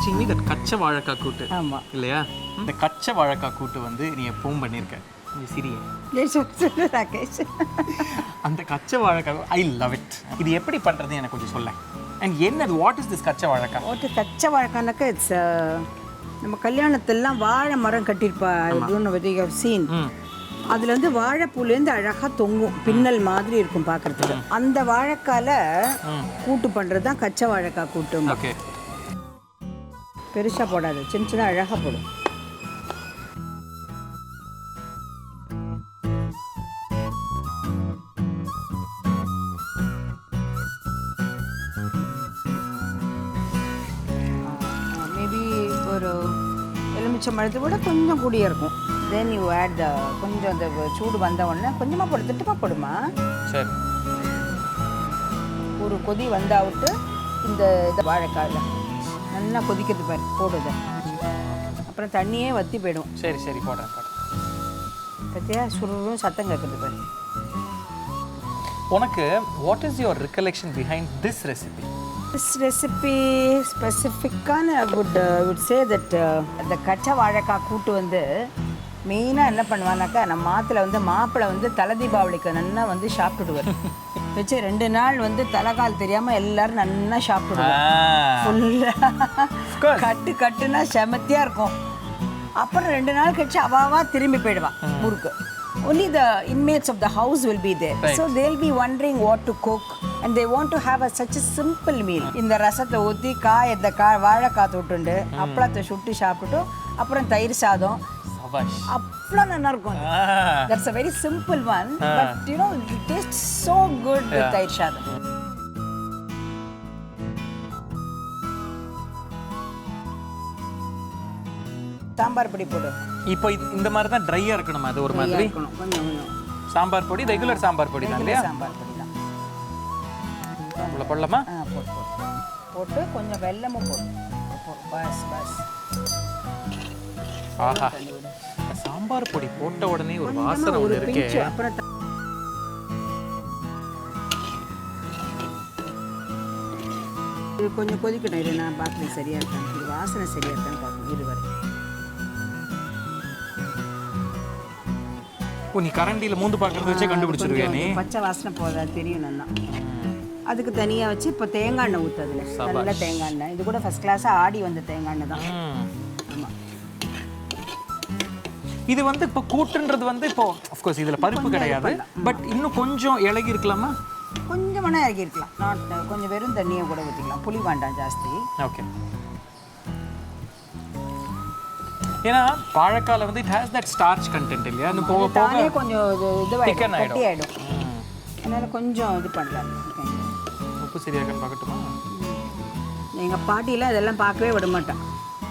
teaching me that கச்ச வாழைக்காய் கூட்டு. ஆமா. இல்லையா? இந்த கச்ச வாழைக்காய் கூட்டு வந்து நீ எப்பவும் பண்ணிருக்க. நீ சிரியே. ராகேஷ். அந்த கச்ச வாழைக்காய் I love it. இது எப்படி பண்றது எனக்கு கொஞ்சம் சொல்ல. And என்னது what is this கச்ச வாழைக்காய்? ஓகே கச்ச வாழைக்காய்னாக்க இட்ஸ் நம்ம கல்யாணத்திலலாம் வாழை மரம் கட்டியிருப்பா இதுன்னு வெரி ஹவ் சீன். அதில் வந்து வாழைப்பூலேருந்து அழகாக தொங்கும் பின்னல் மாதிரி இருக்கும் பார்க்குறதுக்கு. அந்த வாழைக்கால கூட்டு பண்ணுறது தான் கச்சை வாழைக்காய் கூட்டு. ஓகே பெருசாக போடாது, சின்ன சின்ன அழகாக போடும். மேபி ஒரு எலுமிச்சம் பழத்தை விட கொஞ்சம் கூடிய இருக்கும். தென் யூ ஆட் கொஞ்சம் அந்த சூடு வந்த உடனே கொஞ்சமாக போடு, திட்டமாக போடுமா. சரி ஒரு கொதி வந்தாவிட்டு இந்த இதை வாழைக்காயில் நல்லா கொதிக்கிறது பாரு போடுது. அப்புறம் தண்ணியே வற்றி போயிடும். சரி சரி போடுறேன். பற்றியா சுருளும் சத்தம் கேட்குறது பாரு. உனக்கு what is your recollection behind this recipe? This recipe specifically I would say that the கச்சை வாழைக்காய் கூட்டு வந்து மெயினாக என்ன பண்ணுவானாக்கா நம்ம மாத்தில் வந்து மாப்பிள்ளை வந்து தலை தீபாவளிக்கு நல்லா வந்து சாப்பிட்டுடுவார். வச்சு 2 நாள் வந்து தலைகால் தெரியாமல் எல்லாரும் நல்லா சாப்பிட்டுடுவார். ஃபுல்லாக கட்டுனா செமத்தியாக இருக்கும். அப்புறம் 2 நாள் கழிச்சு அவாவா திரும்பி போயிடுவான் ஊருக்கு. Only the inmates of the house will be there. Right. So they'll be wondering what to cook and they want to have such a simple meal. இந்த ரசத்தை ஊற்றி இந்த வாழைக்காய் தொட்டுண்டு அப்பளத்தை சுட்டு சாப்பிட்டுட்டு அப்புறம் தயிர் சாதம் அவ்வளோ நல்லா இருக்கும். That's a very simple one, but you know it tastes so good with தயிர் சாதம். சாம்பார் பொடி போடு. இப்போ இந்த மாதிரி தான் ட்ரையா இருக்கணும். அது ஒரு மாதிரி இருக்கணும் கொஞ்சம். சாம்பார் பொடி ரெகுலர் சாம்பார் பொடி தான் இல்லையா? சாம்பார் பொடி தான். உள்ள போடலாமா? போட்டு கொஞ்சம் வெல்லமும் போடு. பஸ் ஆஹா சாம்பார் பொடி போட்ட உடனே ஒரு வாசனை ஒன்று இருக்கே. அப்புறம் இது கொஞ்சம் கொதிக்கணும். இது நான் பார்க்குறேன் சரியா இருக்கான்னு, இது வாசனை சரியா இருக்கான்னு பார்க்கணும். இது வரை நீ கரண்டியில் மூந்து பார்க்கறத வச்சே கண்டுபிடிச்சிருவியா நீ? பச்சை வாசனை போதா தெரியும் நல்லா. அதுக்கு தனியாக வச்சு இப்போ தேங்காய் எண்ணெய் ஊற்று. அதில் நல்ல தேங்காய் எண்ணெய். இது கூட ஃபர்ஸ்ட் கிளாஸாக ஆடி வந்த தேங்காய் எண்ணெய் தான். ஆமாம். இது வந்து இப்போ கூட்டுன்றது வந்து இப்போ அஃப்கோர்ஸ் இதில் பருப்பு கிடையாது, பட் இன்னும் கொஞ்சம் இலகி இருக்கலாமா? கொஞ்சம் வேணா இறக்கி இருக்கலாம். நாட் கொஞ்சம் வெறும் தண்ணியை கூட ஊற்றிக்கலாம். புளி வேண்டாம் ஜாஸ்தி. ஓகே. ஏன்னா வாழைக்கால வந்து it has that starch content இல்லையா? அது போக போக கொஞ்சம் இதுவாயிடும், கட்டி ஆயிடும். அதனால கொஞ்சம் இது பண்ணலாம். உப்பு சரியா இருக்கான்னு பார்க்கட்டுமா? எங்கள் பாட்டியெல்லாம் இதெல்லாம் பார்க்கவே விட மாட்டான்.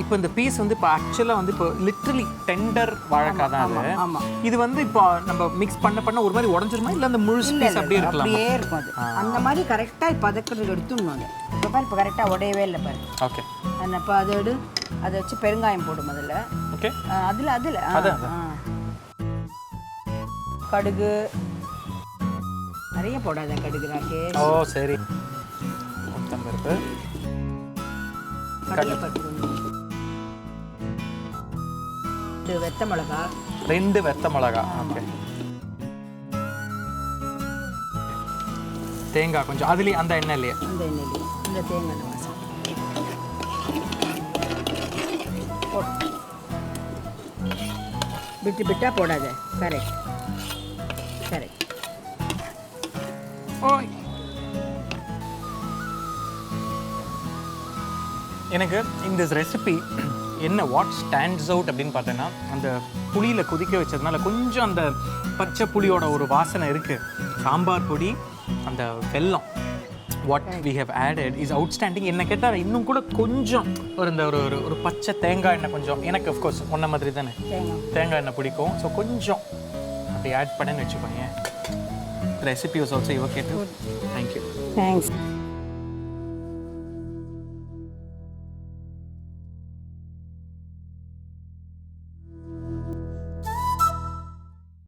இப்போ இந்த பீஸ் வந்து இப்போ ஆக்சுவலாக வந்து இப்போ லிட்ரலி டெண்டர் வாழைக்காய் தான் அது. ஆமாம். இது வந்து இப்போ நம்ம மிக்ஸ் பண்ண ஒரு மாதிரி உடஞ்சிருமா இல்லை அந்த முழு பீஸ் அப்படியே இருக்கலாம்? அப்படியே இருக்கும் அது. அந்த மாதிரி கரெக்டாக இப்போ அதற்கு எடுத்துடணும். அது இப்போ பாரு இப்போ கரெக்டாக உடையவே இல்லை பாரு. ஓகே. இப்போ அதை வச்சு பெருங்காயம் போடும் அதில். ஓகே. அதில் கடுகு நிறைய போடாத. கடுகு ராகேஷ். ஓ சரி. உளுத்தம்பருப்பு, கடலைப்பருப்பு, 2 வெத்த மிளகா. 2 வெத்த மிளகா. ஓகே. தேங்காய் கொஞ்சம் அதுலேயே அந்த எண்ணெயிலேயே இந்த தேங்காய் வாசம் போட்டு விட்டா போடாத. கரெக்ட். ஓய் எனக்கு இந்த ரெசிபி என்ன வாட் ஸ்டாண்ட்ஸ் அவுட் அப்படின்னு பார்த்தேன்னா அந்த புளியில் கொதிக்க வச்சதுனால கொஞ்சம் அந்த பச்சை புளியோட ஒரு வாசனை இருக்குது. சாம்பார் பொடி, அந்த வெல்லம், what we have added is outstanding. என்ன கேட்டால் இன்னும் கூட கொஞ்சம் ஒரு பச்சை தேங்காய் எண்ணெய் கொஞ்சம் எனக்கு அஃப்கோர்ஸ் ஒன்றை மாதிரி தானே தேங்காய் எண்ணெய் பிடிக்கும். ஸோ கொஞ்சம் அப்படி ஆட் பண்ணேன்னு வச்சுக்கோங்க. ரெசிபி வாஸ் ஆல்சோ யுவர் கேட்டு. தேங்க்யூ. தேங்க்ஸ்.